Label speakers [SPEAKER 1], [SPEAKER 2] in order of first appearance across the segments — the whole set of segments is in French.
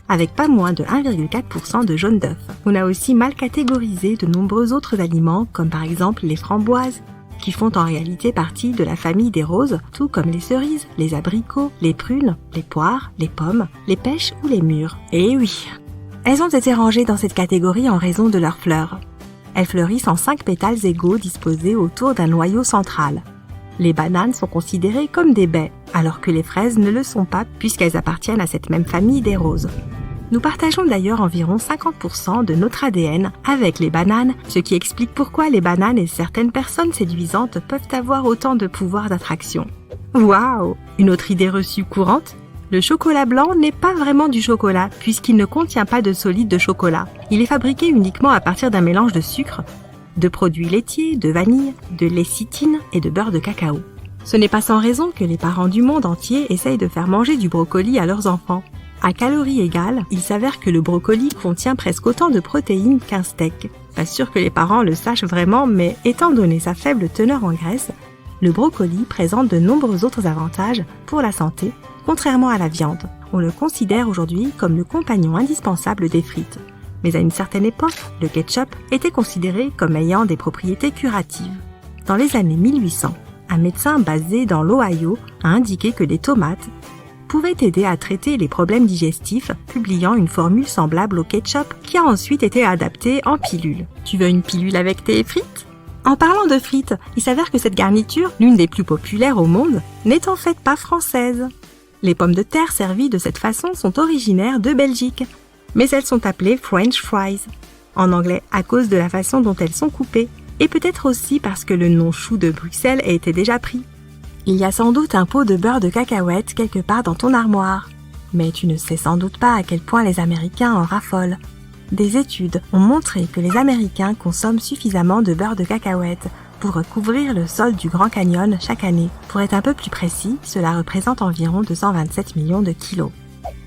[SPEAKER 1] avec pas moins de 1,4% de jaune d'œuf. On a aussi mal catégorisé de nombreux autres aliments, comme par exemple les framboises, qui font en réalité partie de la famille des roses, tout comme les cerises, les abricots, les prunes, les poires, les pommes, les pêches ou les mûres. Et oui, elles ont été rangées dans cette catégorie en raison de leurs fleurs. Elles fleurissent en 5 pétales égaux disposés autour d'un noyau central. Les bananes sont considérées comme des baies, alors que les fraises ne le sont pas puisqu'elles appartiennent à cette même famille des roses. Nous partageons d'ailleurs environ 50% de notre ADN avec les bananes, ce qui explique pourquoi les bananes et certaines personnes séduisantes peuvent avoir autant de pouvoir d'attraction. Waouh! Une autre idée reçue courante? Le chocolat blanc n'est pas vraiment du chocolat puisqu'il ne contient pas de solide de chocolat. Il est fabriqué uniquement à partir d'un mélange de sucre, de produits laitiers, de vanille, de lécithine et de beurre de cacao. Ce n'est pas sans raison que les parents du monde entier essayent de faire manger du brocoli à leurs enfants. À calories égales, il s'avère que le brocoli contient presque autant de protéines qu'un steak. Pas sûr que les parents le sachent vraiment, mais étant donné sa faible teneur en graisse, le brocoli présente de nombreux autres avantages pour la santé, contrairement à la viande. On le considère aujourd'hui comme le compagnon indispensable des frites. Mais à une certaine époque, le ketchup était considéré comme ayant des propriétés curatives. Dans les années 1800, un médecin basé dans l'Ohio a indiqué que les tomates pouvaient aider à traiter les problèmes digestifs, publiant une formule semblable au ketchup qui a ensuite été adaptée en pilule. Tu veux une pilule avec tes frites? En parlant de frites, il s'avère que cette garniture, l'une des plus populaires au monde, n'est en fait pas française. Les pommes de terre servies de cette façon sont originaires de Belgique, mais elles sont appelées French fries, en anglais à cause de la façon dont elles sont coupées, et peut-être aussi parce que le nom chou de Bruxelles a été déjà pris. Il y a sans doute un pot de beurre de cacahuète quelque part dans ton armoire, mais tu ne sais sans doute pas à quel point les Américains en raffolent. Des études ont montré que les Américains consomment suffisamment de beurre de cacahuète pour recouvrir le sol du Grand Canyon chaque année. Pour être un peu plus précis, cela représente environ 227 millions de kilos.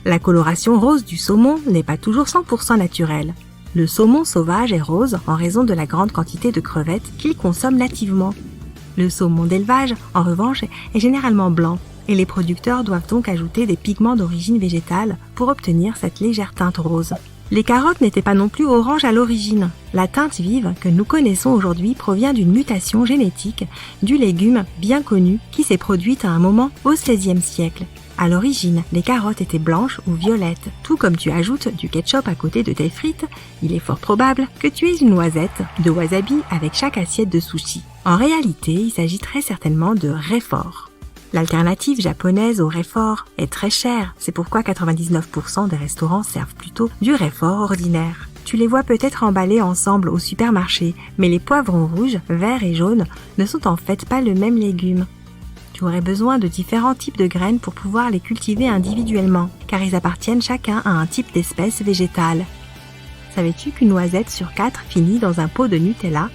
[SPEAKER 1] La coloration rose du saumon n'est pas toujours 100% naturelle. Le saumon sauvage est rose en raison de la grande quantité de crevettes qu'il consomme nativement. Le saumon d'élevage, en revanche, est généralement blanc et les producteurs doivent donc ajouter des pigments d'origine végétale pour obtenir cette légère teinte rose. Les carottes n'étaient pas non plus oranges à l'origine. La teinte vive que nous connaissons aujourd'hui provient d'une mutation génétique du légume bien connu qui s'est produite à un moment au XVIe siècle. À l'origine, les carottes étaient blanches ou violettes. Tout comme tu ajoutes du ketchup à côté de tes frites, il est fort probable que tu aies une noisette de wasabi avec chaque assiette de sushi. En réalité, il s'agit très certainement de réfort. L'alternative japonaise au réfort est très chère, c'est pourquoi 99% des restaurants servent plutôt du réfort ordinaire. Tu les vois peut-être emballés ensemble au supermarché, mais les poivrons rouges, verts et jaunes ne sont en fait pas le même légume. Tu aurais besoin de différents types de graines pour pouvoir les cultiver individuellement, car ils appartiennent chacun à un type d'espèce végétale. Savais-tu qu'une noisette sur 4 finit dans un pot de Nutella?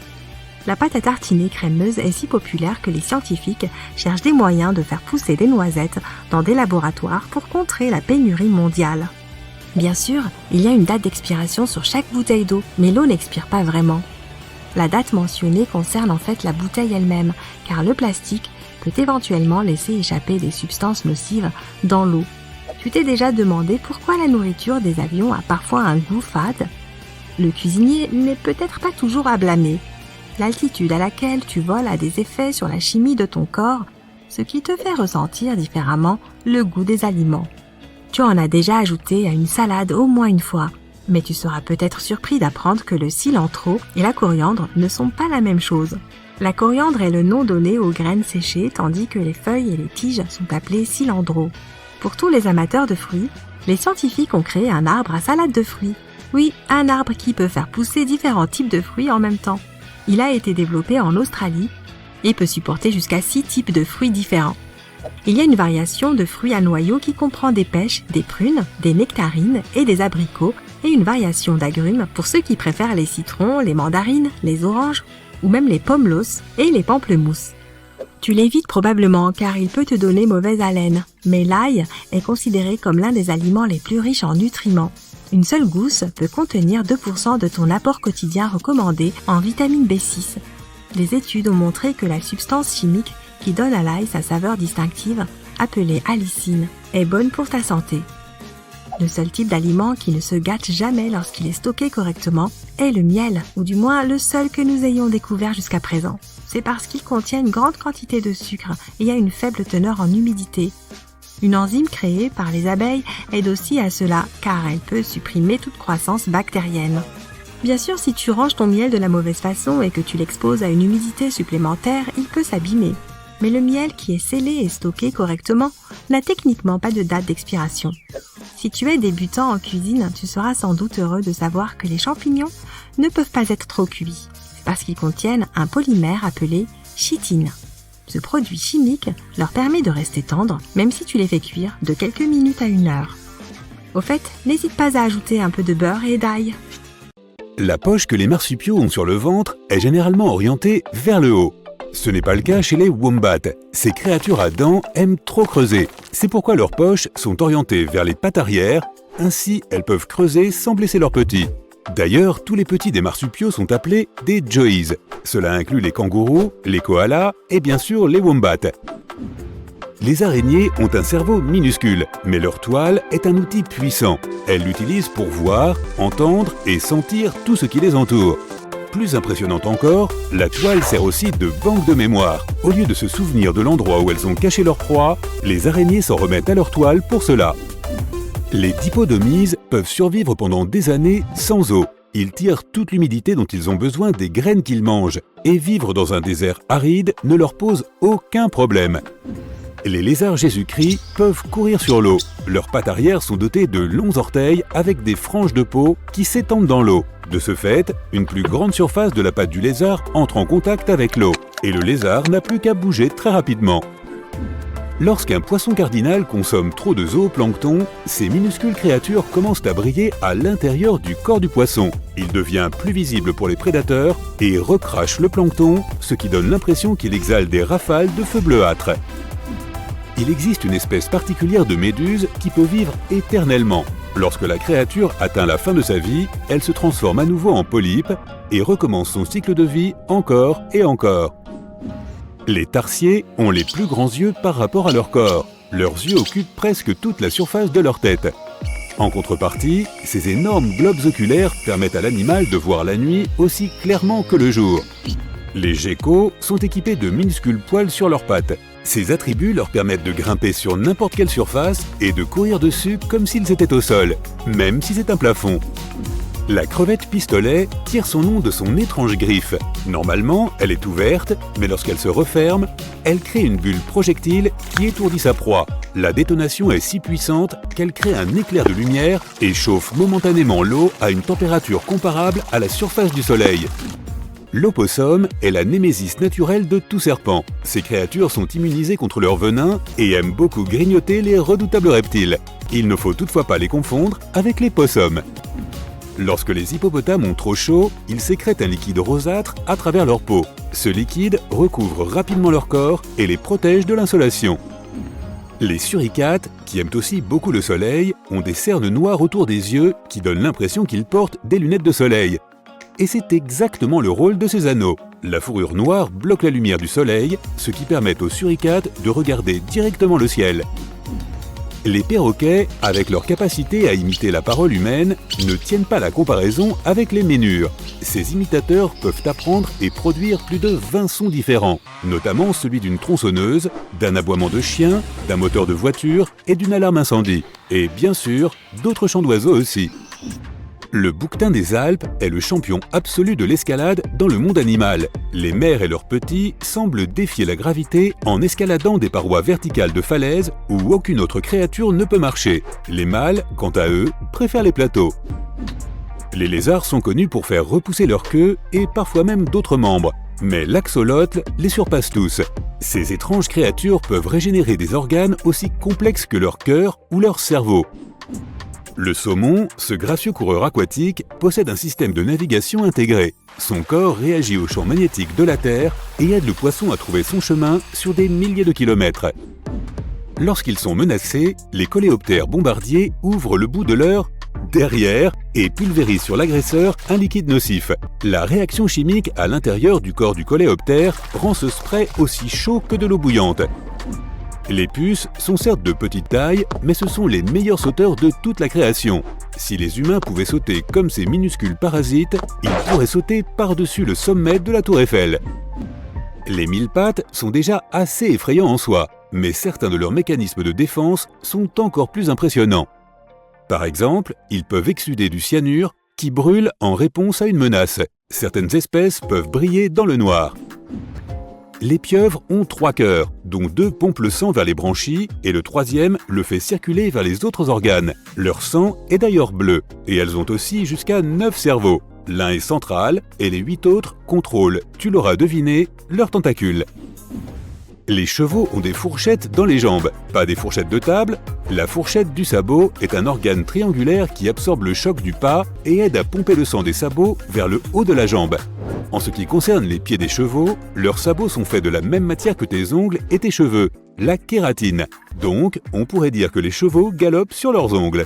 [SPEAKER 1] La pâte à tartiner crémeuse est si populaire que les scientifiques cherchent des moyens de faire pousser des noisettes dans des laboratoires pour contrer la pénurie mondiale. Bien sûr, il y a une date d'expiration sur chaque bouteille d'eau, mais l'eau n'expire pas vraiment. La date mentionnée concerne en fait la bouteille elle-même, car le plastique peut éventuellement laisser échapper des substances nocives dans l'eau. Tu t'es déjà demandé pourquoi la nourriture des avions a parfois un goût fade? Le cuisinier n'est peut-être pas toujours à blâmer. L'altitude à laquelle tu voles a des effets sur la chimie de ton corps, ce qui te fait ressentir différemment le goût des aliments. Tu en as déjà ajouté à une salade au moins une fois, mais tu seras peut-être surpris d'apprendre que le cilantro et la coriandre ne sont pas la même chose. La coriandre est le nom donné aux graines séchées, tandis que les feuilles et les tiges sont appelées cilandro. Pour tous les amateurs de fruits, les scientifiques ont créé un arbre à salade de fruits. Oui, un arbre qui peut faire pousser différents types de fruits en même temps. Il a été développé en Australie et peut supporter jusqu'à 6 types de fruits différents. Il y a une variation de fruits à noyaux qui comprend des pêches, des prunes, des nectarines et des abricots, et une variation d'agrumes pour ceux qui préfèrent les citrons, les mandarines, les oranges ou même les pomelos et les pamplemousses. Tu l'évites probablement car il peut te donner mauvaise haleine, mais l'ail est considéré comme l'un des aliments les plus riches en nutriments. Une seule gousse peut contenir 2% de ton apport quotidien recommandé en vitamine B6. Des études ont montré que la substance chimique qui donne à l'ail sa saveur distinctive, appelée allicine, est bonne pour ta santé. Le seul type d'aliment qui ne se gâte jamais lorsqu'il est stocké correctement est le miel, ou du moins le seul que nous ayons découvert jusqu'à présent. C'est parce qu'il contient une grande quantité de sucre et a une faible teneur en humidité. Une enzyme créée par les abeilles aide aussi à cela, car elle peut supprimer toute croissance bactérienne. Bien sûr, si tu ranges ton miel de la mauvaise façon et que tu l'exposes à une humidité supplémentaire, il peut s'abîmer. Mais le miel qui est scellé et stocké correctement n'a techniquement pas de date d'expiration. Si tu es débutant en cuisine, tu seras sans doute heureux de savoir que les champignons ne peuvent pas être trop cuits. C'est parce qu'ils contiennent un polymère appelé chitine. Ce produit chimique leur permet de rester tendres, même si tu les fais cuire de quelques minutes à 1 heure. Au fait, n'hésite pas à ajouter un peu de beurre et d'ail.
[SPEAKER 2] La poche que les marsupiaux ont sur le ventre est généralement orientée vers le haut. Ce n'est pas le cas chez les wombats. Ces créatures à dents aiment trop creuser. C'est pourquoi leurs poches sont orientées vers les pattes arrière, ainsi elles peuvent creuser sans blesser leurs petits. D'ailleurs, tous les petits des marsupiaux sont appelés des joeys. Cela inclut les kangourous, les koalas et bien sûr les wombats. Les araignées ont un cerveau minuscule, mais leur toile est un outil puissant. Elles l'utilisent pour voir, entendre et sentir tout ce qui les entoure. Plus impressionnante encore, la toile sert aussi de banque de mémoire. Au lieu de se souvenir de l'endroit où elles ont caché leur proie, les araignées s'en remettent à leur toile pour cela. Les dipodomises peuvent survivre pendant des années sans eau. Ils tirent toute l'humidité dont ils ont besoin des graines qu'ils mangent, et vivre dans un désert aride ne leur pose aucun problème. Les lézards Jésus-Christ peuvent courir sur l'eau. Leurs pattes arrière sont dotées de longs orteils avec des franges de peau qui s'étendent dans l'eau. De ce fait, une plus grande surface de la patte du lézard entre en contact avec l'eau, et le lézard n'a plus qu'à bouger très rapidement. Lorsqu'un poisson cardinal consomme trop de zooplancton, ces minuscules créatures commencent à briller à l'intérieur du corps du poisson. Il devient plus visible pour les prédateurs et recrache le plancton, ce qui donne l'impression qu'il exhale des rafales de feu bleuâtre. Il existe une espèce particulière de méduse qui peut vivre éternellement. Lorsque la créature atteint la fin de sa vie, elle se transforme à nouveau en polype et recommence son cycle de vie encore et encore. Les tarsiers ont les plus grands yeux par rapport à leur corps. Leurs yeux occupent presque toute la surface de leur tête. En contrepartie, ces énormes globes oculaires permettent à l'animal de voir la nuit aussi clairement que le jour. Les geckos sont équipés de minuscules poils sur leurs pattes. Ces attributs leur permettent de grimper sur n'importe quelle surface et de courir dessus comme s'ils étaient au sol, même si c'est un plafond. La crevette pistolet tire son nom de son étrange griffe. Normalement, elle est ouverte, mais lorsqu'elle se referme, elle crée une bulle projectile qui étourdit sa proie. La détonation est si puissante qu'elle crée un éclair de lumière et chauffe momentanément l'eau à une température comparable à la surface du soleil. L'opossum est la némésis naturelle de tout serpent. Ces créatures sont immunisées contre leur venin et aiment beaucoup grignoter les redoutables reptiles. Il ne faut toutefois pas les confondre avec les possums. Lorsque les hippopotames ont trop chaud, ils sécrètent un liquide rosâtre à travers leur peau. Ce liquide recouvre rapidement leur corps et les protège de l'insolation. Les suricates, qui aiment aussi beaucoup le soleil, ont des cernes noires autour des yeux qui donnent l'impression qu'ils portent des lunettes de soleil. Et c'est exactement le rôle de ces anneaux. La fourrure noire bloque la lumière du soleil, ce qui permet aux suricates de regarder directement le ciel. Les perroquets, avec leur capacité à imiter la parole humaine, ne tiennent pas la comparaison avec les ménures. Ces imitateurs peuvent apprendre et produire plus de 20 sons différents, notamment celui d'une tronçonneuse, d'un aboiement de chien, d'un moteur de voiture et d'une alarme incendie. Et bien sûr, d'autres chants d'oiseaux aussi. Le bouquetin des Alpes est le champion absolu de l'escalade dans le monde animal. Les mères et leurs petits semblent défier la gravité en escaladant des parois verticales de falaises où aucune autre créature ne peut marcher. Les mâles, quant à eux, préfèrent les plateaux. Les lézards sont connus pour faire repousser leur queue et parfois même d'autres membres, mais l'axolotl les surpasse tous. Ces étranges créatures peuvent régénérer des organes aussi complexes que leur cœur ou leur cerveau. Le saumon, ce gracieux coureur aquatique, possède un système de navigation intégré. Son corps réagit aux champs magnétiques de la Terre et aide le poisson à trouver son chemin sur des milliers de kilomètres. Lorsqu'ils sont menacés, les coléoptères bombardiers ouvrent le bout de leur derrière et pulvérisent sur l'agresseur un liquide nocif. La réaction chimique à l'intérieur du corps du coléoptère rend ce spray aussi chaud que de l'eau bouillante. Les puces sont certes de petite taille, mais ce sont les meilleurs sauteurs de toute la création. Si les humains pouvaient sauter comme ces minuscules parasites, ils pourraient sauter par-dessus le sommet de la tour Eiffel. Les 1000 pattes sont déjà assez effrayants en soi, mais certains de leurs mécanismes de défense sont encore plus impressionnants. Par exemple, ils peuvent exsuder du cyanure qui brûle en réponse à une menace. Certaines espèces peuvent briller dans le noir. Les pieuvres ont 3 cœurs, dont 2 pompent le sang vers les branchies et le 3e le fait circuler vers les autres organes. Leur sang est d'ailleurs bleu, et elles ont aussi jusqu'à 9 cerveaux. L'un est central et les 8 autres contrôlent, tu l'auras deviné, leurs tentacules. Les chevaux ont des fourchettes dans les jambes, pas des fourchettes de table. La fourchette du sabot est un organe triangulaire qui absorbe le choc du pas et aide à pomper le sang des sabots vers le haut de la jambe. En ce qui concerne les pieds des chevaux, leurs sabots sont faits de la même matière que tes ongles et tes cheveux, la kératine. Donc, on pourrait dire que les chevaux galopent sur leurs ongles.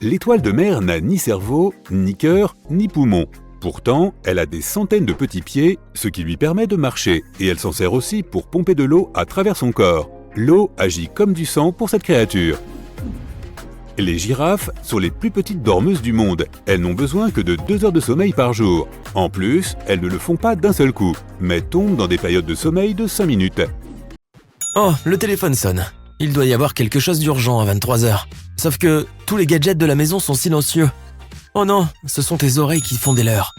[SPEAKER 2] L'étoile de mer n'a ni cerveau, ni cœur, ni poumon. Pourtant, elle a des centaines de petits pieds, ce qui lui permet de marcher, et elle s'en sert aussi pour pomper de l'eau à travers son corps. L'eau agit comme du sang pour cette créature. Les girafes sont les plus petites dormeuses du monde. Elles n'ont besoin que de 2 heures de sommeil par jour. En plus, elles ne le font pas d'un seul coup, mais tombent dans des périodes de sommeil de 5 minutes.
[SPEAKER 3] Oh, le téléphone sonne. Il doit y avoir quelque chose d'urgent à 23h. Sauf que tous les gadgets de la maison sont silencieux. Oh non, ce sont tes oreilles qui font des leurs.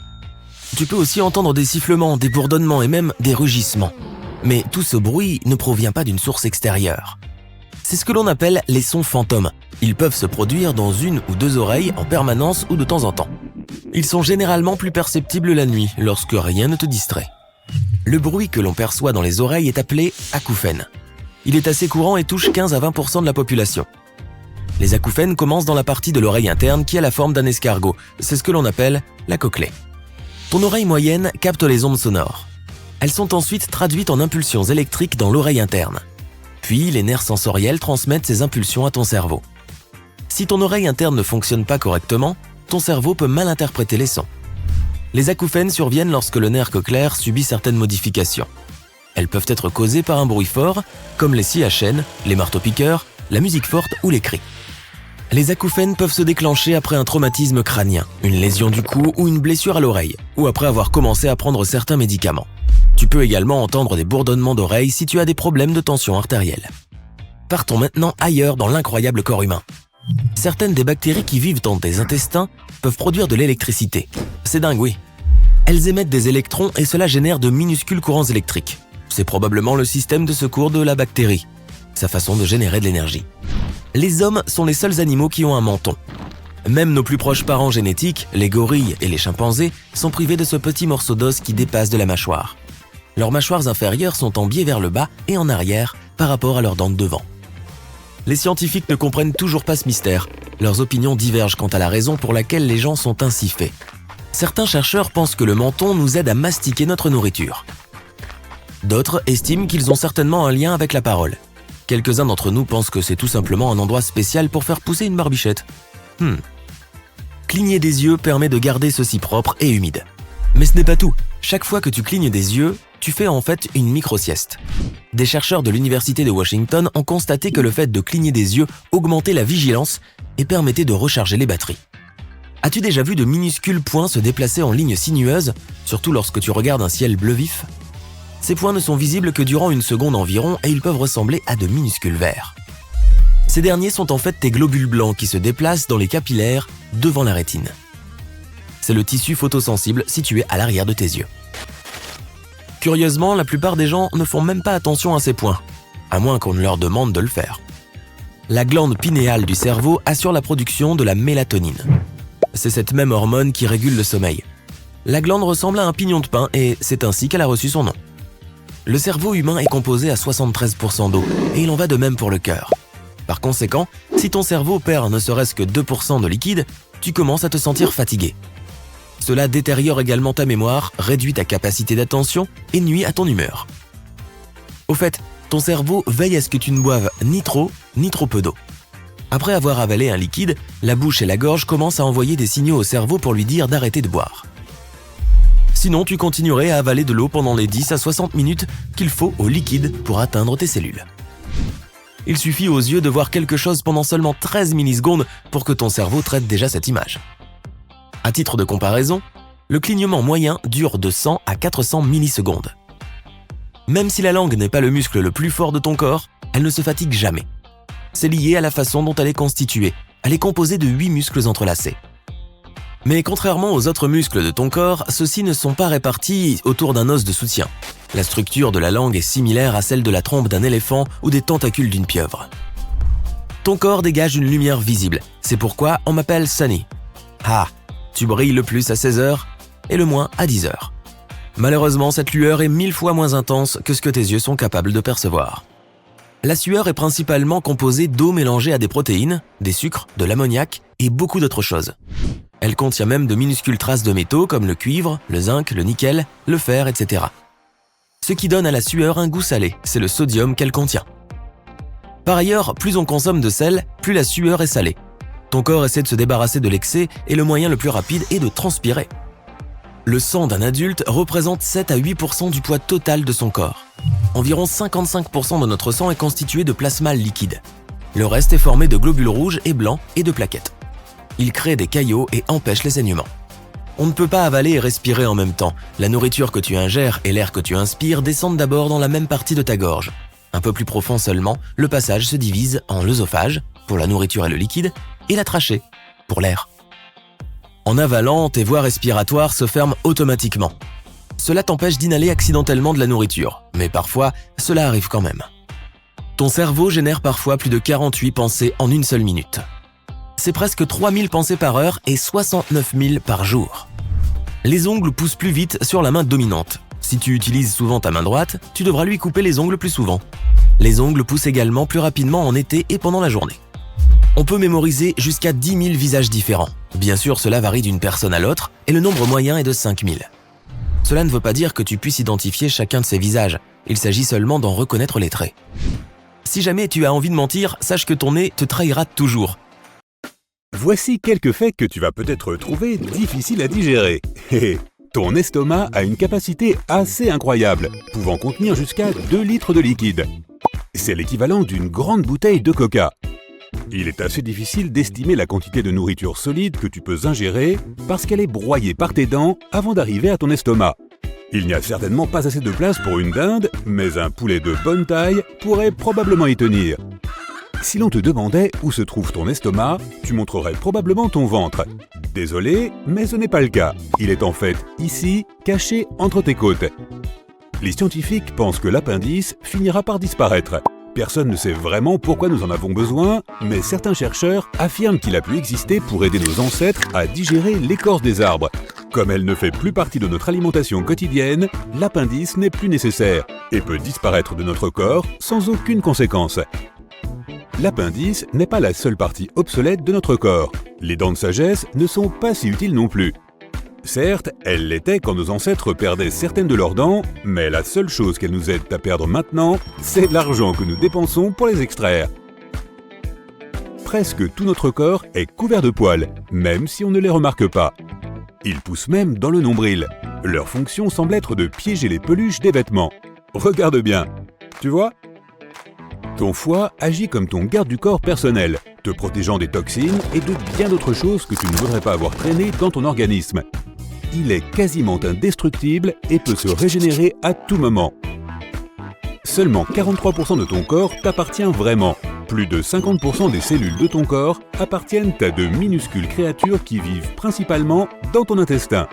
[SPEAKER 3] Tu peux aussi entendre des sifflements, des bourdonnements et même des rugissements. Mais tout ce bruit ne provient pas d'une source extérieure. C'est ce que l'on appelle les sons fantômes. Ils peuvent se produire dans 1 ou 2 oreilles en permanence ou de temps en temps. Ils sont généralement plus perceptibles la nuit, lorsque rien ne te distrait. Le bruit que l'on perçoit dans les oreilles est appelé acouphène. Il est assez courant et touche 15 à 20% de la population. Les acouphènes commencent dans la partie de l'oreille interne qui a la forme d'un escargot. C'est ce que l'on appelle la cochlée. Ton oreille moyenne capte les ondes sonores. Elles sont ensuite traduites en impulsions électriques dans l'oreille interne. Puis, les nerfs sensoriels transmettent ces impulsions à ton cerveau. Si ton oreille interne ne fonctionne pas correctement, ton cerveau peut mal interpréter les sons. Les acouphènes surviennent lorsque le nerf cochléaire subit certaines modifications. Elles peuvent être causées par un bruit fort, comme les scies à chaîne, les marteaux-piqueurs, la musique forte ou les cris. Les acouphènes peuvent se déclencher après un traumatisme crânien, une lésion du cou ou une blessure à l'oreille, ou après avoir commencé à prendre certains médicaments. Tu peux également entendre des bourdonnements d'oreilles si tu as des problèmes de tension artérielle. Partons maintenant ailleurs dans l'incroyable corps humain. Certaines des bactéries qui vivent dans tes intestins peuvent produire de l'électricité. C'est dingue, oui. Elles émettent des électrons et cela génère de minuscules courants électriques. C'est probablement le système de secours de la bactérie, sa façon de générer de l'énergie. Les hommes sont les seuls animaux qui ont un menton. Même nos plus proches parents génétiques, les gorilles et les chimpanzés, sont privés de ce petit morceau d'os qui dépasse de la mâchoire. Leurs mâchoires inférieures sont en biais vers le bas et en arrière par rapport à leurs dents de devant. Les scientifiques ne comprennent toujours pas ce mystère. Leurs opinions divergent quant à la raison pour laquelle les gens sont ainsi faits. Certains chercheurs pensent que le menton nous aide à mastiquer notre nourriture. D'autres estiment qu'ils ont certainement un lien avec la parole. Quelques-uns d'entre nous pensent que c'est tout simplement un endroit spécial pour faire pousser une barbichette. Cligner des yeux permet de garder ceux-ci propres et humides. Mais ce n'est pas tout. Chaque fois que tu clignes des yeux, tu fais en fait une micro-sieste. Des chercheurs de l'université de Washington ont constaté que le fait de cligner des yeux augmentait la vigilance et permettait de recharger les batteries. As-tu déjà vu de minuscules points se déplacer en ligne sinueuse, surtout lorsque tu regardes un ciel bleu vif ? Ces points ne sont visibles que durant 1 seconde environ et ils peuvent ressembler à de minuscules vers. Ces derniers sont en fait tes globules blancs qui se déplacent dans les capillaires devant la rétine. C'est le tissu photosensible situé à l'arrière de tes yeux. Curieusement, la plupart des gens ne font même pas attention à ces points, à moins qu'on ne leur demande de le faire. La glande pinéale du cerveau assure la production de la mélatonine. C'est cette même hormone qui régule le sommeil. La glande ressemble à un pignon de pin et c'est ainsi qu'elle a reçu son nom. Le cerveau humain est composé à 73% d'eau et il en va de même pour le cœur. Par conséquent, si ton cerveau perd ne serait-ce que 2% de liquide, tu commences à te sentir fatigué. Cela détériore également ta mémoire, réduit ta capacité d'attention et nuit à ton humeur. Au fait, ton cerveau veille à ce que tu ne boives ni trop peu d'eau. Après avoir avalé un liquide, la bouche et la gorge commencent à envoyer des signaux au cerveau pour lui dire d'arrêter de boire. Sinon, tu continuerais à avaler de l'eau pendant les 10 à 60 minutes qu'il faut au liquide pour atteindre tes cellules. Il suffit aux yeux de voir quelque chose pendant seulement 13 millisecondes pour que ton cerveau traite déjà cette image. À titre de comparaison, le clignement moyen dure de 100 à 400 millisecondes. Même si la langue n'est pas le muscle le plus fort de ton corps, elle ne se fatigue jamais. C'est lié à la façon dont elle est constituée. Elle est composée de 8 muscles entrelacés. Mais contrairement aux autres muscles de ton corps, ceux-ci ne sont pas répartis autour d'un os de soutien. La structure de la langue est similaire à celle de la trompe d'un éléphant ou des tentacules d'une pieuvre. Ton corps dégage une lumière visible, c'est pourquoi on m'appelle Sunny. Ah, tu brilles le plus à 16 heures et le moins à 10 heures. Malheureusement, cette lueur est 1000 fois moins intense que ce que tes yeux sont capables de percevoir. La sueur est principalement composée d'eau mélangée à des protéines, des sucres, de l'ammoniac et beaucoup d'autres choses. Elle contient même de minuscules traces de métaux comme le cuivre, le zinc, le nickel, le fer, etc. Ce qui donne à la sueur un goût salé, c'est le sodium qu'elle contient. Par ailleurs, plus on consomme de sel, plus la sueur est salée. Ton corps essaie de se débarrasser de l'excès et le moyen le plus rapide est de transpirer. Le sang d'un adulte représente 7 à 8% du poids total de son corps. Environ 55% de notre sang est constitué de plasma liquide. Le reste est formé de globules rouges et blancs et de plaquettes. Il crée des caillots et empêche les saignements. On ne peut pas avaler et respirer en même temps. La nourriture que tu ingères et l'air que tu inspires descendent d'abord dans la même partie de ta gorge. Un peu plus profond seulement, le passage se divise en l'œsophage, pour la nourriture et le liquide, et la trachée, pour l'air. En avalant, tes voies respiratoires se ferment automatiquement. Cela t'empêche d'inhaler accidentellement de la nourriture, mais parfois, cela arrive quand même. Ton cerveau génère parfois plus de 48 pensées en une seule minute. C'est presque 3000 pensées par heure et 69 000 par jour. Les ongles poussent plus vite sur la main dominante. Si tu utilises souvent ta main droite, tu devras lui couper les ongles plus souvent. Les ongles poussent également plus rapidement en été et pendant la journée. On peut mémoriser jusqu'à 10 000 visages différents. Bien sûr, cela varie d'une personne à l'autre et le nombre moyen est de 5000. Cela ne veut pas dire que tu puisses identifier chacun de ces visages. Il s'agit seulement d'en reconnaître les traits. Si jamais tu as envie de mentir, sache que ton nez te trahira toujours.
[SPEAKER 2] Voici quelques faits que tu vas peut-être trouver difficiles à digérer. Ton estomac a une capacité assez incroyable, pouvant contenir jusqu'à 2 litres de liquide. C'est l'équivalent d'une grande bouteille de coca. Il est assez difficile d'estimer la quantité de nourriture solide que tu peux ingérer parce qu'elle est broyée par tes dents avant d'arriver à ton estomac. Il n'y a certainement pas assez de place pour une dinde, mais un poulet de bonne taille pourrait probablement y tenir. Si l'on te demandait où se trouve ton estomac, tu montrerais probablement ton ventre. Désolé, mais ce n'est pas le cas. Il est en fait ici, caché entre tes côtes. Les scientifiques pensent que l'appendice finira par disparaître. Personne ne sait vraiment pourquoi nous en avons besoin, mais certains chercheurs affirment qu'il a pu exister pour aider nos ancêtres à digérer l'écorce des arbres. Comme elle ne fait plus partie de notre alimentation quotidienne, l'appendice n'est plus nécessaire et peut disparaître de notre corps sans aucune conséquence. L'appendice n'est pas la seule partie obsolète de notre corps. Les dents de sagesse ne sont pas si utiles non plus. Certes, elles l'étaient quand nos ancêtres perdaient certaines de leurs dents, mais la seule chose qu'elles nous aident à perdre maintenant, c'est l'argent que nous dépensons pour les extraire. Presque tout notre corps est couvert de poils, même si on ne les remarque pas. Ils poussent même dans le nombril. Leur fonction semble être de piéger les peluches des vêtements. Regarde bien, tu vois ? Ton foie agit comme ton garde du corps personnel, te protégeant des toxines et de bien d'autres choses que tu ne voudrais pas avoir traînées dans ton organisme. Il est quasiment indestructible et peut se régénérer à tout moment. Seulement 43% de ton corps t'appartient vraiment. Plus de 50% des cellules de ton corps appartiennent à de minuscules créatures qui vivent principalement dans ton intestin.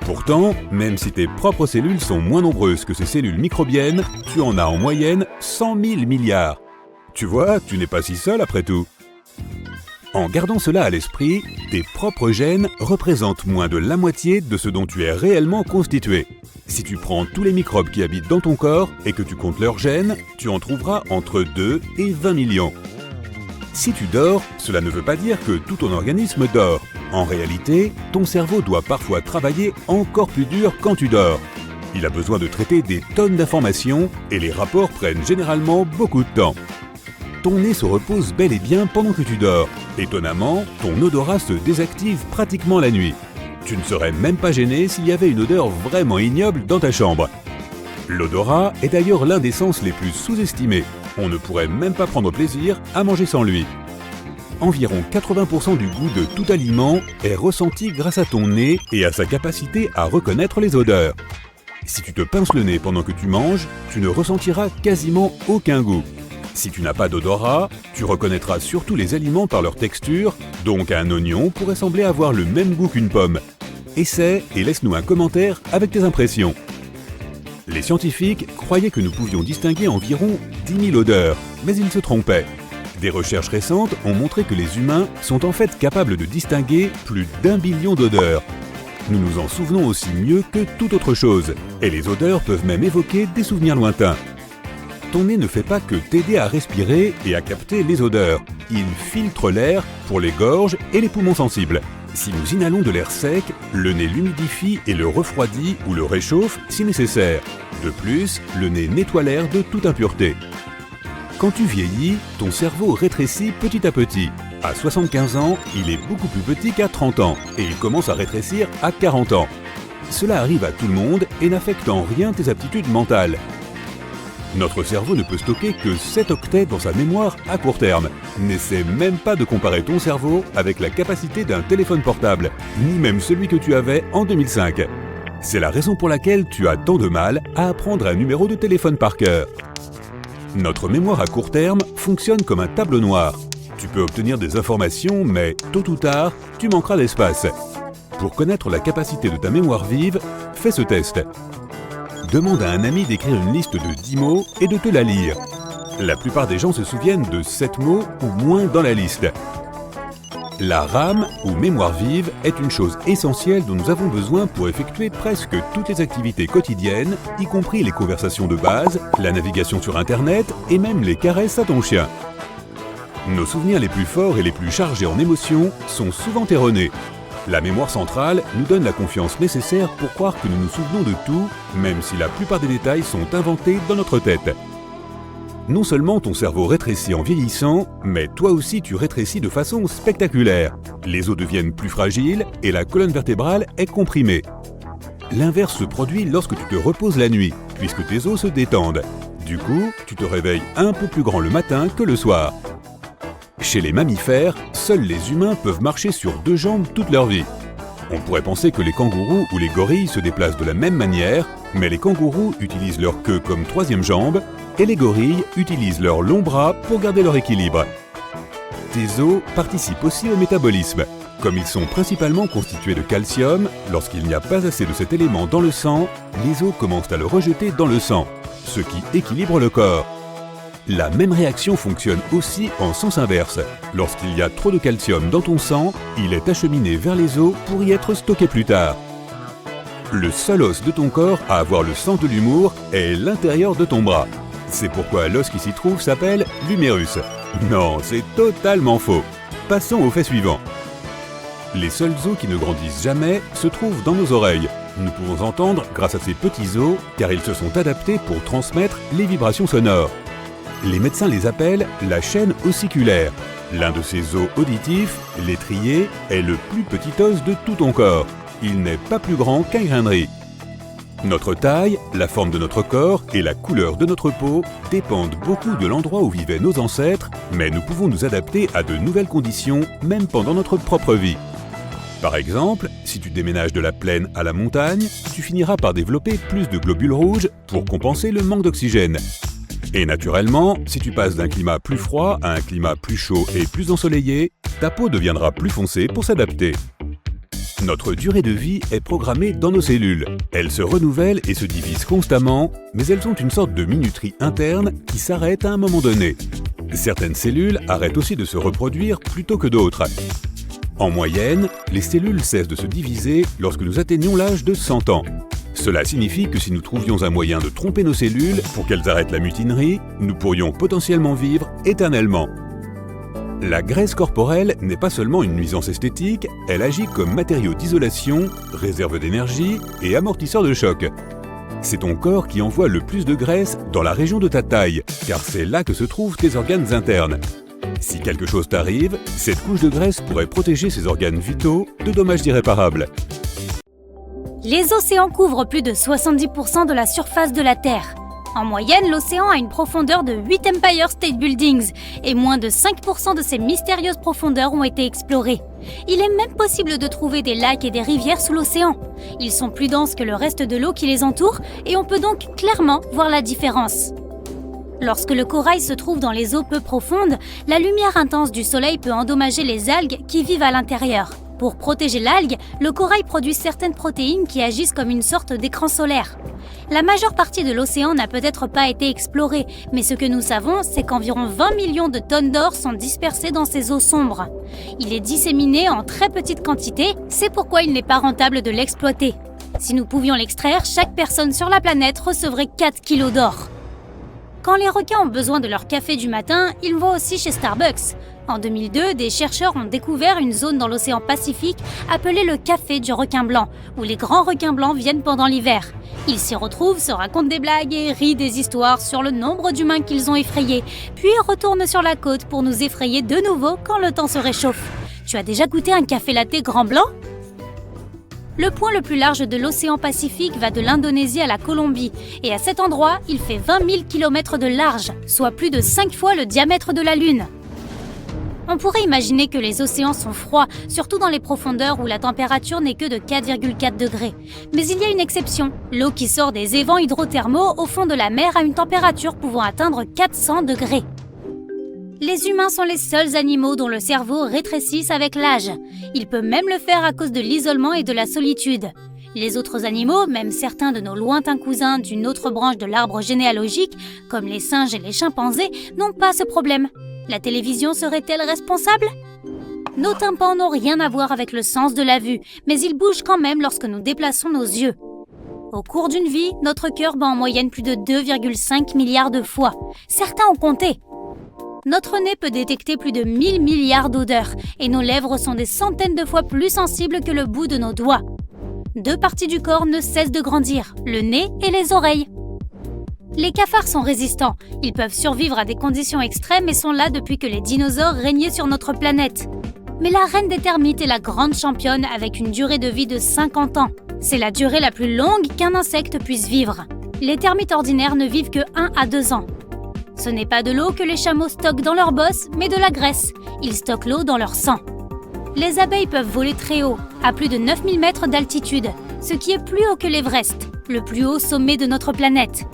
[SPEAKER 2] Pourtant, même si tes propres cellules sont moins nombreuses que ces cellules microbiennes, tu en as en moyenne 100 000 milliards. Tu vois, tu n'es pas si seul après tout. En gardant cela à l'esprit, tes propres gènes représentent moins de la moitié de ce dont tu es réellement constitué. Si tu prends tous les microbes qui habitent dans ton corps et que tu comptes leurs gènes, tu en trouveras entre 2 et 20 millions. Si tu dors, cela ne veut pas dire que tout ton organisme dort. En réalité, ton cerveau doit parfois travailler encore plus dur quand tu dors. Il a besoin de traiter des tonnes d'informations et les rapports prennent généralement beaucoup de temps. Ton nez se repose bel et bien pendant que tu dors. Étonnamment, ton odorat se désactive pratiquement la nuit. Tu ne serais même pas gêné s'il y avait une odeur vraiment ignoble dans ta chambre. L'odorat est d'ailleurs l'un des sens les plus sous-estimés. On ne pourrait même pas prendre plaisir à manger sans lui. Environ 80% du goût de tout aliment est ressenti grâce à ton nez et à sa capacité à reconnaître les odeurs. Si tu te pinces le nez pendant que tu manges, tu ne ressentiras quasiment aucun goût. Si tu n'as pas d'odorat, tu reconnaîtras surtout les aliments par leur texture, donc un oignon pourrait sembler avoir le même goût qu'une pomme. Essaie et laisse-nous un commentaire avec tes impressions. Les scientifiques croyaient que nous pouvions distinguer environ 10 000 odeurs, mais ils se trompaient. Des recherches récentes ont montré que les humains sont en fait capables de distinguer plus d'1 billion d'odeurs. Nous nous en souvenons aussi mieux que toute autre chose, et les odeurs peuvent même évoquer des souvenirs lointains. Ton nez ne fait pas que t'aider à respirer et à capter les odeurs. Il filtre l'air pour les gorges et les poumons sensibles. Si nous inhalons de l'air sec, le nez l'humidifie et le refroidit ou le réchauffe si nécessaire. De plus, le nez nettoie l'air de toute impureté. Quand tu vieillis, ton cerveau rétrécit petit à petit. À 75 ans, il est beaucoup plus petit qu'à 30 ans et il commence à rétrécir à 40 ans. Cela arrive à tout le monde et n'affecte en rien tes aptitudes mentales. Notre cerveau ne peut stocker que 7 octets dans sa mémoire à court terme. N'essaie même pas de comparer ton cerveau avec la capacité d'un téléphone portable, ni même celui que tu avais en 2005. C'est la raison pour laquelle tu as tant de mal à apprendre un numéro de téléphone par cœur. Notre mémoire à court terme fonctionne comme un tableau noir. Tu peux obtenir des informations, mais tôt ou tard, tu manqueras d'espace. Pour connaître la capacité de ta mémoire vive, fais ce test. Demande à un ami d'écrire une liste de 10 mots et de te la lire. La plupart des gens se souviennent de 7 mots ou moins dans la liste. La RAM, ou mémoire vive, est une chose essentielle dont nous avons besoin pour effectuer presque toutes les activités quotidiennes, y compris les conversations de base, la navigation sur Internet et même les caresses à ton chien. Nos souvenirs les plus forts et les plus chargés en émotions sont souvent erronés. La mémoire centrale nous donne la confiance nécessaire pour croire que nous nous souvenons de tout, même si la plupart des détails sont inventés dans notre tête. Non seulement ton cerveau rétrécit en vieillissant, mais toi aussi tu rétrécis de façon spectaculaire. Les os deviennent plus fragiles et la colonne vertébrale est comprimée. L'inverse se produit lorsque tu te reposes la nuit, puisque tes os se détendent. Du coup, tu te réveilles un peu plus grand le matin que le soir. Chez les mammifères, seuls les humains peuvent marcher sur 2 jambes toute leur vie. On pourrait penser que les kangourous ou les gorilles se déplacent de la même manière, mais les kangourous utilisent leur queue comme 3e jambe et les gorilles utilisent leurs longs bras pour garder leur équilibre. Tes os participent aussi au métabolisme. Comme ils sont principalement constitués de calcium, lorsqu'il n'y a pas assez de cet élément dans le sang, les os commencent à le rejeter dans le sang, ce qui équilibre le corps. La même réaction fonctionne aussi en sens inverse. Lorsqu'il y a trop de calcium dans ton sang, il est acheminé vers les os pour y être stocké plus tard. Le seul os de ton corps à avoir le sens de l'humour est l'intérieur de ton bras. C'est pourquoi l'os qui s'y trouve s'appelle l'humérus. Non, c'est totalement faux. Passons au fait suivant. Les seuls os qui ne grandissent jamais se trouvent dans nos oreilles. Nous pouvons entendre grâce à ces petits os car ils se sont adaptés pour transmettre les vibrations sonores. Les médecins les appellent la chaîne ossiculaire. L'un de ces os auditifs, l'étrier, est le plus petit os de tout ton corps. Il n'est pas plus grand qu'un grain de riz. Notre taille, la forme de notre corps et la couleur de notre peau dépendent beaucoup de l'endroit où vivaient nos ancêtres, mais nous pouvons nous adapter à de nouvelles conditions, même pendant notre propre vie. Par exemple, si tu déménages de la plaine à la montagne, tu finiras par développer plus de globules rouges pour compenser le manque d'oxygène. Et naturellement, si tu passes d'un climat plus froid à un climat plus chaud et plus ensoleillé, ta peau deviendra plus foncée pour s'adapter. Notre durée de vie est programmée dans nos cellules. Elles se renouvellent et se divisent constamment, mais elles ont une sorte de minuterie interne qui s'arrête à un moment donné. Certaines cellules arrêtent aussi de se reproduire plutôt que d'autres. En moyenne, les cellules cessent de se diviser lorsque nous atteignons l'âge de 100 ans. Cela signifie que si nous trouvions un moyen de tromper nos cellules pour qu'elles arrêtent la mutinerie, nous pourrions potentiellement vivre éternellement. La graisse corporelle n'est pas seulement une nuisance esthétique, elle agit comme matériau d'isolation, réserve d'énergie et amortisseur de choc. C'est ton corps qui envoie le plus de graisse dans la région de ta taille, car c'est là que se trouvent tes organes internes. Si quelque chose t'arrive, cette couche de graisse pourrait protéger ces organes vitaux de dommages irréparables.
[SPEAKER 4] Les océans couvrent plus de 70% de la surface de la Terre. En moyenne, l'océan a une profondeur de 8 Empire State Buildings et moins de 5% de ces mystérieuses profondeurs ont été explorées. Il est même possible de trouver des lacs et des rivières sous l'océan. Ils sont plus denses que le reste de l'eau qui les entoure et on peut donc clairement voir la différence. Lorsque le corail se trouve dans les eaux peu profondes, la lumière intense du soleil peut endommager les algues qui vivent à l'intérieur. Pour protéger l'algue, le corail produit certaines protéines qui agissent comme une sorte d'écran solaire. La majeure partie de l'océan n'a peut-être pas été explorée, mais ce que nous savons, c'est qu'environ 20 millions de tonnes d'or sont dispersées dans ces eaux sombres. Il est disséminé en très petite quantité, c'est pourquoi il n'est pas rentable de l'exploiter. Si nous pouvions l'extraire, chaque personne sur la planète recevrait 4 kilos d'or. Quand les requins ont besoin de leur café du matin, ils vont aussi chez Starbucks. En 2002, des chercheurs ont découvert une zone dans l'océan Pacifique appelée le café du requin blanc, où les grands requins blancs viennent pendant l'hiver. Ils s'y retrouvent, se racontent des blagues et rient des histoires sur le nombre d'humains qu'ils ont effrayés, puis retournent sur la côte pour nous effrayer de nouveau quand le temps se réchauffe. Tu as déjà goûté un café latte grand blanc ? Le point le plus large de l'océan Pacifique va de l'Indonésie à la Colombie, et à cet endroit, il fait 20 000 km de large, soit plus de 5 fois le diamètre de la Lune. On pourrait imaginer que les océans sont froids, surtout dans les profondeurs où la température n'est que de 4,4 degrés. Mais il y a une exception, l'eau qui sort des évents hydrothermaux au fond de la mer a une température pouvant atteindre 400 degrés. Les humains sont les seuls animaux dont le cerveau rétrécisse avec l'âge. Il peut même le faire à cause de l'isolement et de la solitude. Les autres animaux, même certains de nos lointains cousins d'une autre branche de l'arbre généalogique, comme les singes et les chimpanzés, n'ont pas ce problème. La télévision serait-elle responsable ? Nos tympans n'ont rien à voir avec le sens de la vue, mais ils bougent quand même lorsque nous déplaçons nos yeux. Au cours d'une vie, notre cœur bat en moyenne plus de 2,5 milliards de fois. Certains ont compté. Notre nez peut détecter plus de 1000 milliards d'odeurs et nos lèvres sont des centaines de fois plus sensibles que le bout de nos doigts. 2 parties du corps ne cessent de grandir, le nez et les oreilles. Les cafards sont résistants. Ils peuvent survivre à des conditions extrêmes et sont là depuis que les dinosaures régnaient sur notre planète. Mais la reine des termites est la grande championne avec une durée de vie de 50 ans. C'est la durée la plus longue qu'un insecte puisse vivre. Les termites ordinaires ne vivent que 1 à 2 ans. Ce n'est pas de l'eau que les chameaux stockent dans leur bosse, mais de la graisse. Ils stockent l'eau dans leur sang. Les abeilles peuvent voler très haut, à plus de 9000 mètres d'altitude, ce qui est plus haut que l'Everest, le plus haut sommet de notre planète.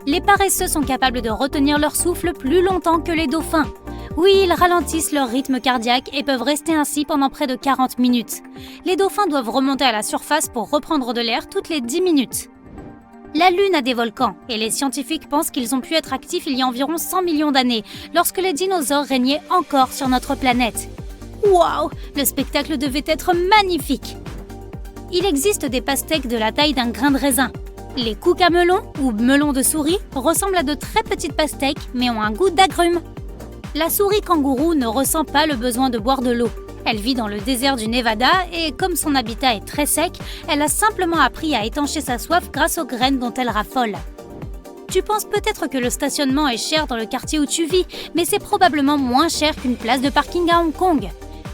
[SPEAKER 4] Les paresseux sont capables de retenir leur souffle plus longtemps que les dauphins. Oui, ils ralentissent leur rythme cardiaque et peuvent rester ainsi pendant près de 40 minutes. Les dauphins doivent remonter à la surface pour reprendre de l'air toutes les 10 minutes. La Lune a des volcans, et les scientifiques pensent qu'ils ont pu être actifs il y a environ 100 millions d'années, lorsque les dinosaures régnaient encore sur notre planète. Waouh! Le spectacle devait être magnifique! Il existe des pastèques de la taille d'un grain de raisin. Les coucs à melon, ou melons de souris, ressemblent à de très petites pastèques, mais ont un goût d'agrumes. La souris kangourou ne ressent pas le besoin de boire de l'eau. Elle vit dans le désert du Nevada et comme son habitat est très sec, elle a simplement appris à étancher sa soif grâce aux graines dont elle raffole. Tu penses peut-être que le stationnement est cher dans le quartier où tu vis, mais c'est probablement moins cher qu'une place de parking à Hong Kong.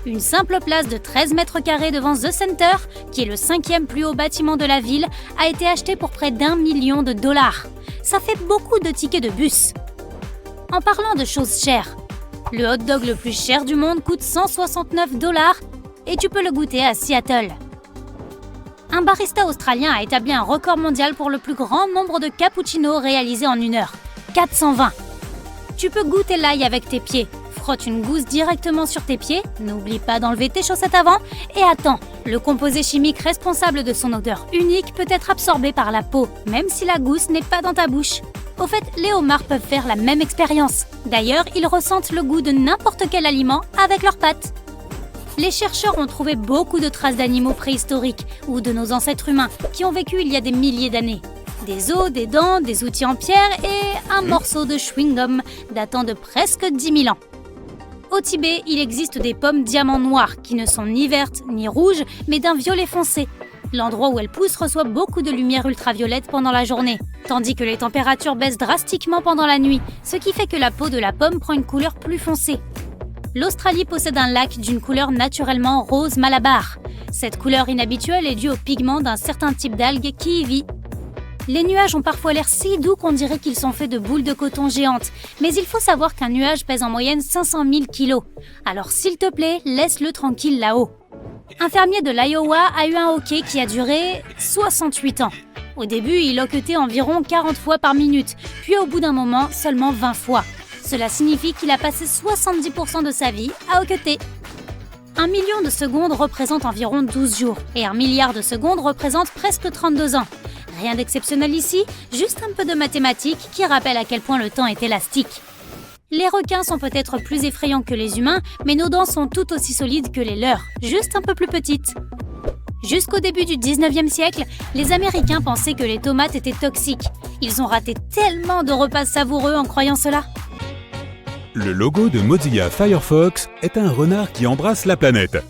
[SPEAKER 4] Une simple place de 13 mètres carrés devant The Center, qui est le 5e plus haut bâtiment de la ville, a été achetée pour près d'1 million de dollars. Ça fait beaucoup de tickets de bus. En parlant de choses chères, le hot dog le plus cher du monde coûte 169 $ et tu peux le goûter à Seattle. Un barista australien a établi un record mondial pour le plus grand nombre de cappuccinos réalisés en 1 heure, 420. Tu peux goûter l'ail avec tes pieds. Frotte une gousse directement sur tes pieds, n'oublie pas d'enlever tes chaussettes avant et attends. Le composé chimique responsable de son odeur unique peut être absorbé par la peau, même si la gousse n'est pas dans ta bouche. Au fait, les homards peuvent faire la même expérience. D'ailleurs, ils ressentent le goût de n'importe quel aliment avec leurs pattes. Les chercheurs ont trouvé beaucoup de traces d'animaux préhistoriques ou de nos ancêtres humains qui ont vécu il y a des milliers d'années. Des os, des dents, des outils en pierre et un morceau de chewing-gum datant de presque 10 000 ans. Au Tibet, il existe des pommes diamants noires qui ne sont ni vertes ni rouges, mais d'un violet foncé. L'endroit où elles poussent reçoit beaucoup de lumière ultraviolette pendant la journée, tandis que les températures baissent drastiquement pendant la nuit, ce qui fait que la peau de la pomme prend une couleur plus foncée. L'Australie possède un lac d'une couleur naturellement rose malabar. Cette couleur inhabituelle est due au pigment d'un certain type d'algue qui y vit. Les nuages ont parfois l'air si doux qu'on dirait qu'ils sont faits de boules de coton géantes, mais il faut savoir qu'un nuage pèse en moyenne 500 000 kilos. Alors s'il te plaît, laisse-le tranquille là-haut. Un fermier de l'Iowa a eu un hoquet qui a duré 68 ans. Au début, il hoquetait environ 40 fois par minute, puis au bout d'un moment, seulement 20 fois. Cela signifie qu'il a passé 70% de sa vie à hoqueter. 1 million de secondes représente environ 12 jours, et 1 milliard de secondes représente presque 32 ans. Rien d'exceptionnel ici, juste un peu de mathématiques qui rappelle à quel point le temps est élastique. Les requins sont peut-être plus effrayants que les humains, mais nos dents sont tout aussi solides que les leurs, juste un peu plus petites. Jusqu'au début du 19e siècle, les Américains pensaient que les tomates étaient toxiques. Ils ont raté tellement de repas savoureux en croyant cela.
[SPEAKER 2] Le logo de Mozilla Firefox est un renard qui embrasse la planète.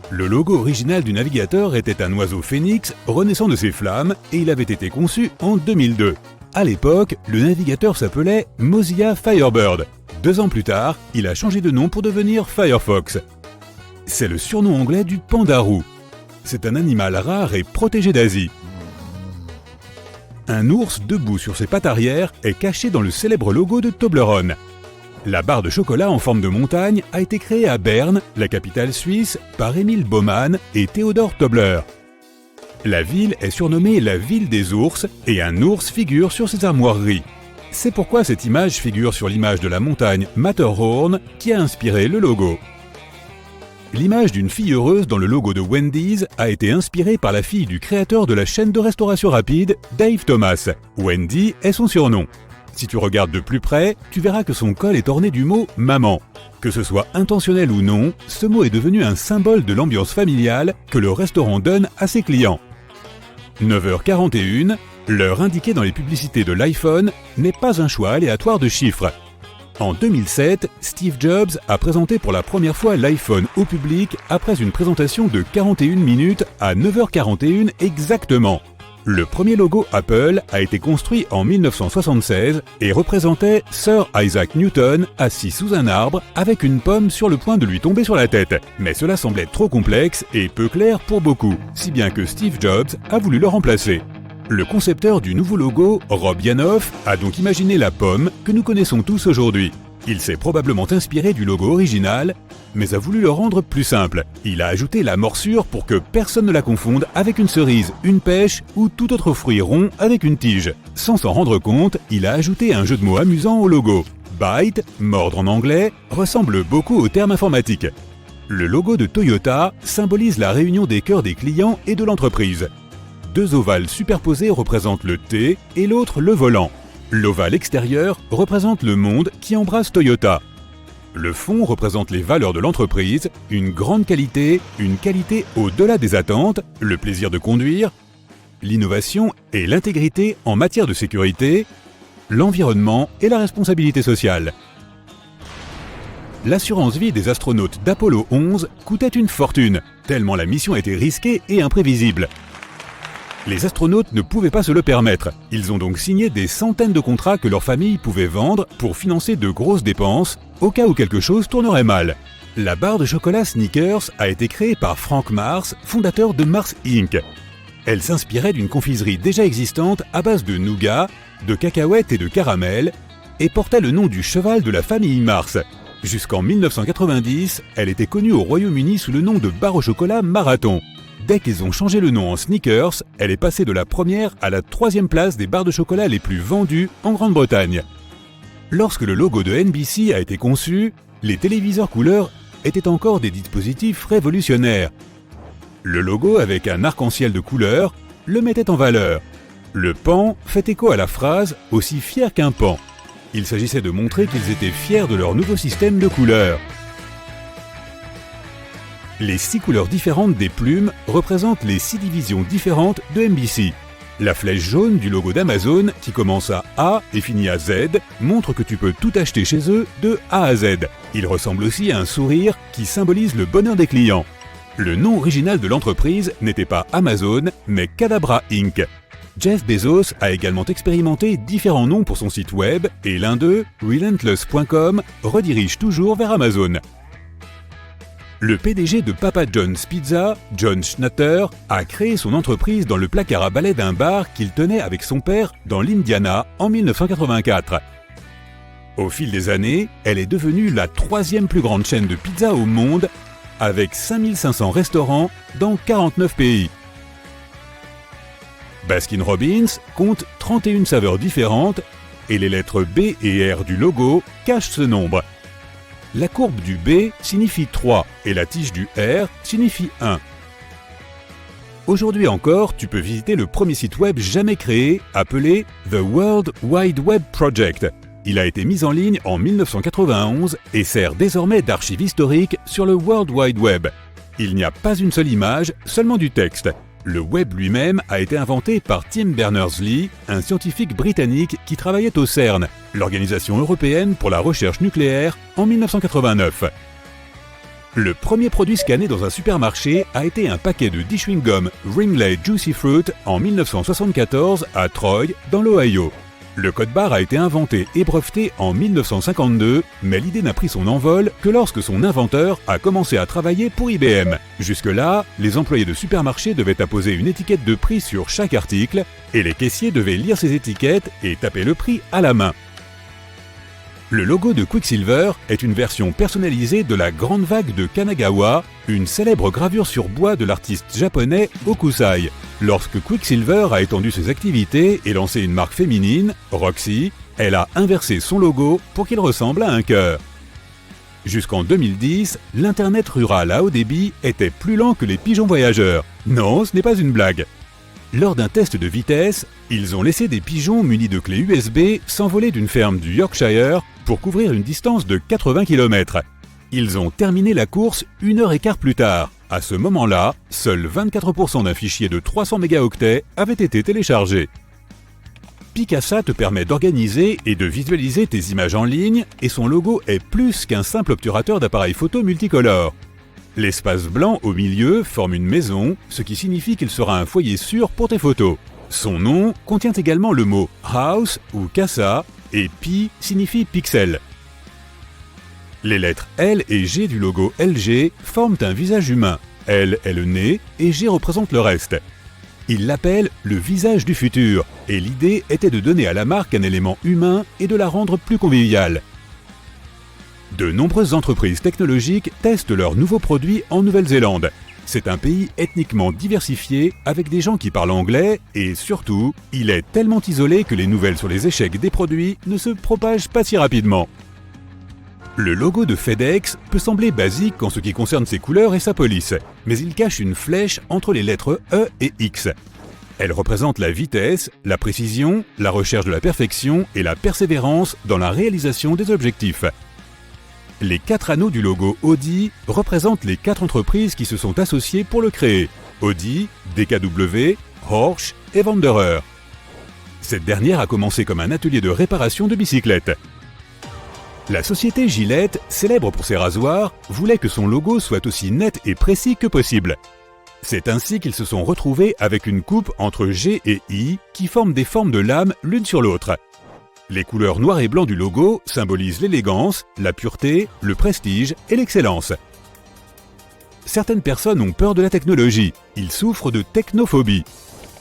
[SPEAKER 2] Le logo original du navigateur était un oiseau phénix renaissant de ses flammes et il avait été conçu en 2002. À l'époque, le navigateur s'appelait Mozilla Firebird. 2 ans plus tard, il a changé de nom pour devenir Firefox. C'est le surnom anglais du panda roux. C'est un animal rare et protégé d'Asie. Un ours debout sur ses pattes arrière est caché dans le célèbre logo de Toblerone. La barre de chocolat en forme de montagne a été créée à Berne, la capitale suisse, par Emil Baumann et Theodor Tobler. La ville est surnommée la ville des ours et un ours figure sur ses armoiries. C'est pourquoi cette image figure sur l'image de la montagne Matterhorn qui a inspiré le logo. L'image d'une fille heureuse dans le logo de Wendy's a été inspirée par la fille du créateur de la chaîne de restauration rapide, Dave Thomas. Wendy est son surnom. Si tu regardes de plus près, tu verras que son col est orné du mot « maman ». Que ce soit intentionnel ou non, ce mot est devenu un symbole de l'ambiance familiale que le restaurant donne à ses clients. 9h41, l'heure indiquée dans les publicités de l'iPhone n'est pas un choix aléatoire de chiffres. En 2007, Steve Jobs a présenté pour la première fois l'iPhone au public après une présentation de 41 minutes à 9h41 exactement. Le premier logo Apple a été construit en 1976 et représentait Sir Isaac Newton assis sous un arbre avec une pomme sur le point de lui tomber sur la tête. Mais cela semblait trop complexe et peu clair pour beaucoup, si bien que Steve Jobs a voulu le remplacer. Le concepteur du nouveau logo, Rob Janoff, a donc imaginé la pomme que nous connaissons tous aujourd'hui. Il s'est probablement inspiré du logo original, mais a voulu le rendre plus simple. Il a ajouté la morsure pour que personne ne la confonde avec une cerise, une pêche ou tout autre fruit rond avec une tige. Sans s'en rendre compte, il a ajouté un jeu de mots amusant au logo. Bite, mordre en anglais, ressemble beaucoup au terme informatique. Le logo de Toyota symbolise la réunion des cœurs des clients et de l'entreprise. 2 ovales superposés représentent le T et l'autre le volant. L'ovale extérieur représente le monde qui embrasse Toyota. Le fond représente les valeurs de l'entreprise, une grande qualité, une qualité au-delà des attentes, le plaisir de conduire, l'innovation et l'intégrité en matière de sécurité, l'environnement et la responsabilité sociale. L'assurance vie des astronautes d'Apollo 11 coûtait une fortune, tellement la mission était risquée et imprévisible. Les astronautes ne pouvaient pas se le permettre. Ils ont donc signé des centaines de contrats que leur famille pouvait vendre pour financer de grosses dépenses, au cas où quelque chose tournerait mal. La barre de chocolat Snickers a été créée par Frank Mars, fondateur de Mars Inc. Elle s'inspirait d'une confiserie déjà existante à base de nougat, de cacahuètes et de caramel, et portait le nom du cheval de la famille Mars. Jusqu'en 1990, elle était connue au Royaume-Uni sous le nom de barre au chocolat Marathon. Dès qu'ils ont changé le nom en Snickers, elle est passée de la première à la 3e place des barres de chocolat les plus vendues en Grande-Bretagne. Lorsque le logo de NBC a été conçu, les téléviseurs couleurs étaient encore des dispositifs révolutionnaires. Le logo avec un arc-en-ciel de couleurs le mettait en valeur. Le pan fait écho à la phrase « aussi fier qu'un pan ». Il s'agissait de montrer qu'ils étaient fiers de leur nouveau système de couleurs. Les 6 couleurs différentes des plumes représentent les 6 divisions différentes de NBC. La flèche jaune du logo d'Amazon, qui commence à A et finit à Z, montre que tu peux tout acheter chez eux de A à Z. Il ressemble aussi à un sourire qui symbolise le bonheur des clients. Le nom original de l'entreprise n'était pas Amazon, mais Cadabra Inc. Jeff Bezos a également expérimenté différents noms pour son site web et l'un d'eux, Relentless.com, redirige toujours vers Amazon. Le PDG de Papa John's Pizza, John Schnatter, a créé son entreprise dans le placard à balai d'un bar qu'il tenait avec son père dans l'Indiana en 1984. Au fil des années, elle est devenue la 3e plus grande chaîne de pizza au monde, avec 5500 restaurants dans 49 pays. Baskin-Robbins compte 31 saveurs différentes et les lettres B et R du logo cachent ce nombre. La courbe du B signifie 3 et la tige du R signifie 1. Aujourd'hui encore, tu peux visiter le premier site web jamais créé, appelé The World Wide Web Project. Il a été mis en ligne en 1991 et sert désormais d'archive historique sur le World Wide Web. Il n'y a pas une seule image, seulement du texte. Le web lui-même a été inventé par Tim Berners-Lee, un scientifique britannique qui travaillait au CERN, l'Organisation européenne pour la recherche nucléaire, en 1989. Le premier produit scanné dans un supermarché a été un paquet de 10 chewing-gum Wrigley Juicy Fruit en 1974 à Troy, dans l'Ohio. Le code barre a été inventé et breveté en 1952, mais l'idée n'a pris son envol que lorsque son inventeur a commencé à travailler pour IBM. Jusque-là, les employés de supermarché devaient apposer une étiquette de prix sur chaque article et les caissiers devaient lire ces étiquettes et taper le prix à la main. Le logo de Quicksilver est une version personnalisée de la Grande Vague de Kanagawa, une célèbre gravure sur bois de l'artiste japonais Hokusai. Lorsque Quicksilver a étendu ses activités et lancé une marque féminine, Roxy, elle a inversé son logo pour qu'il ressemble à un cœur. Jusqu'en 2010, l'Internet rural à haut débit était plus lent que les pigeons voyageurs. Non, ce n'est pas une blague. Lors d'un test de vitesse, ils ont laissé des pigeons munis de clés USB s'envoler d'une ferme du Yorkshire pour couvrir une distance de 80 km. Ils ont terminé la course 1h15 plus tard. À ce moment-là, seuls 24% d'un fichier de 300 mégaoctets avaient été téléchargés. Picasa te permet d'organiser et de visualiser tes images en ligne et son logo est plus qu'un simple obturateur d'appareil photo multicolore. L'espace blanc au milieu forme une maison, ce qui signifie qu'il sera un foyer sûr pour tes photos. Son nom contient également le mot « house » ou « casa » et « pi » signifie « pixel ». Les lettres L et G du logo LG forment un visage humain. L est le nez et G représente le reste. Il l'appelle le visage du futur et l'idée était de donner à la marque un élément humain et de la rendre plus conviviale. De nombreuses entreprises technologiques testent leurs nouveaux produits en Nouvelle-Zélande. C'est un pays ethniquement diversifié avec des gens qui parlent anglais et surtout, il est tellement isolé que les nouvelles sur les échecs des produits ne se propagent pas si rapidement. Le logo de FedEx peut sembler basique en ce qui concerne ses couleurs et sa police, mais il cache une flèche entre les lettres E et X. Elle représente la vitesse, la précision, la recherche de la perfection et la persévérance dans la réalisation des objectifs. Les 4 anneaux du logo Audi représentent les 4 entreprises qui se sont associées pour le créer. Audi, DKW, Horsch et Wanderer. Cette dernière a commencé comme un atelier de réparation de bicyclettes. La société Gillette, célèbre pour ses rasoirs, voulait que son logo soit aussi net et précis que possible. C'est ainsi qu'ils se sont retrouvés avec une coupe entre G et I qui forment des formes de lame l'une sur l'autre. Les couleurs noir et blanc du logo symbolisent l'élégance, la pureté, le prestige et l'excellence. Certaines personnes ont peur de la technologie, ils souffrent de technophobie.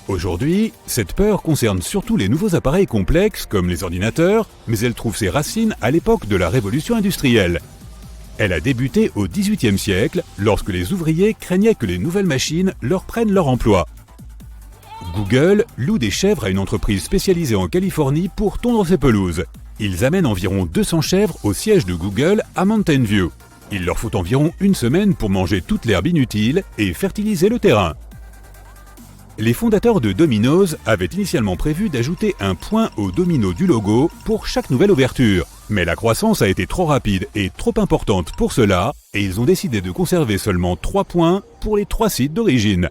[SPEAKER 2] Aujourd'hui, cette peur concerne surtout les nouveaux appareils complexes comme les ordinateurs, mais elle trouve ses racines à l'époque de la révolution industrielle. Elle a débuté au XVIIIe siècle, lorsque les ouvriers craignaient que les nouvelles machines leur prennent leur emploi. Google loue des chèvres à une entreprise spécialisée en Californie pour tondre ses pelouses. Ils amènent environ 200 chèvres au siège de Google à Mountain View. Il leur faut environ une semaine pour manger toute l'herbe inutile et fertiliser le terrain. Les fondateurs de Domino's avaient initialement prévu d'ajouter un point au domino du logo pour chaque nouvelle ouverture. Mais la croissance a été trop rapide et trop importante pour cela, et ils ont décidé de conserver seulement 3 points pour les 3 sites d'origine.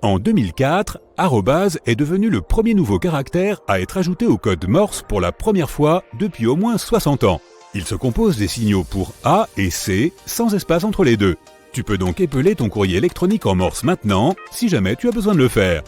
[SPEAKER 2] En 2004, arrobase est devenu le premier nouveau caractère à être ajouté au code Morse pour la première fois depuis au moins 60 ans. Il se compose des signaux pour A et C, sans espace entre les deux. Tu peux donc épeler ton courrier électronique en Morse maintenant, si jamais tu as besoin de le faire.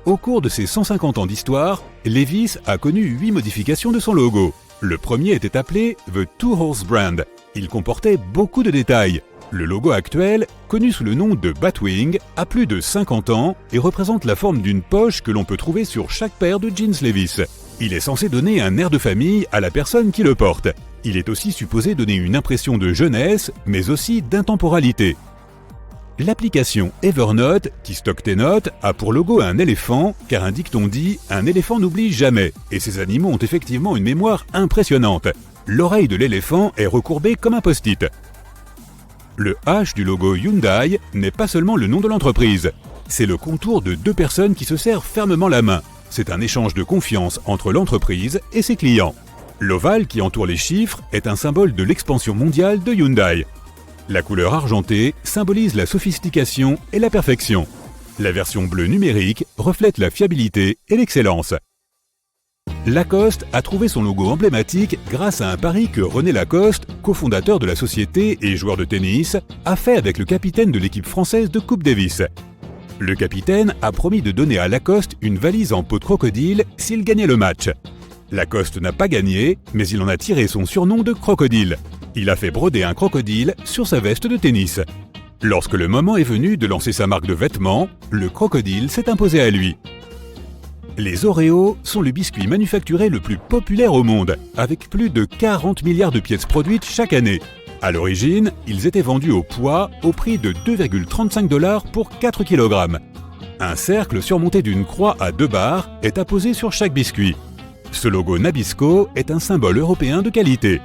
[SPEAKER 2] Au cours de ses 150 ans d'histoire, Levi's a connu 8 modifications de son logo. Le premier était appelé The Two Horse Brand. Il comportait beaucoup de détails. Le logo actuel, connu sous le nom de Batwing, a plus de 50 ans et représente la forme d'une poche que l'on peut trouver sur chaque paire de jeans Levi's. Il est censé donner un air de famille à la personne qui le porte. Il est aussi supposé donner une impression de jeunesse, mais aussi d'intemporalité. L'application Evernote, qui stocke tes notes, a pour logo un éléphant, car un dicton dit « Un éléphant n'oublie jamais » et ces animaux ont effectivement une mémoire impressionnante. L'oreille de l'éléphant est recourbée comme un post-it. Le H du logo Hyundai n'est pas seulement le nom de l'entreprise, c'est le contour de deux personnes qui se serrent fermement la main. C'est un échange de confiance entre l'entreprise et ses clients. L'ovale qui entoure les chiffres est un symbole de l'expansion mondiale de Hyundai. La couleur argentée symbolise la sophistication et la perfection. La version bleue numérique reflète la fiabilité et l'excellence. Lacoste a trouvé son logo emblématique grâce à un pari que René Lacoste, cofondateur de la société et joueur de tennis, a fait avec le capitaine de l'équipe française de Coupe Davis. Le capitaine a promis de donner à Lacoste une valise en peau de crocodile s'il gagnait le match. Lacoste n'a pas gagné, mais il en a tiré son surnom de crocodile. Il a fait broder un crocodile sur sa veste de tennis. Lorsque le moment est venu de lancer sa marque de vêtements, le crocodile s'est imposé à lui. Les Oreos sont le biscuit manufacturé le plus populaire au monde, avec plus de 40 milliards de pièces produites chaque année. À l'origine, ils étaient vendus au poids au prix de 2,35 $ pour 4 kg. Un cercle surmonté d'une croix à 2 barres est apposé sur chaque biscuit. Ce logo Nabisco est un symbole européen de qualité.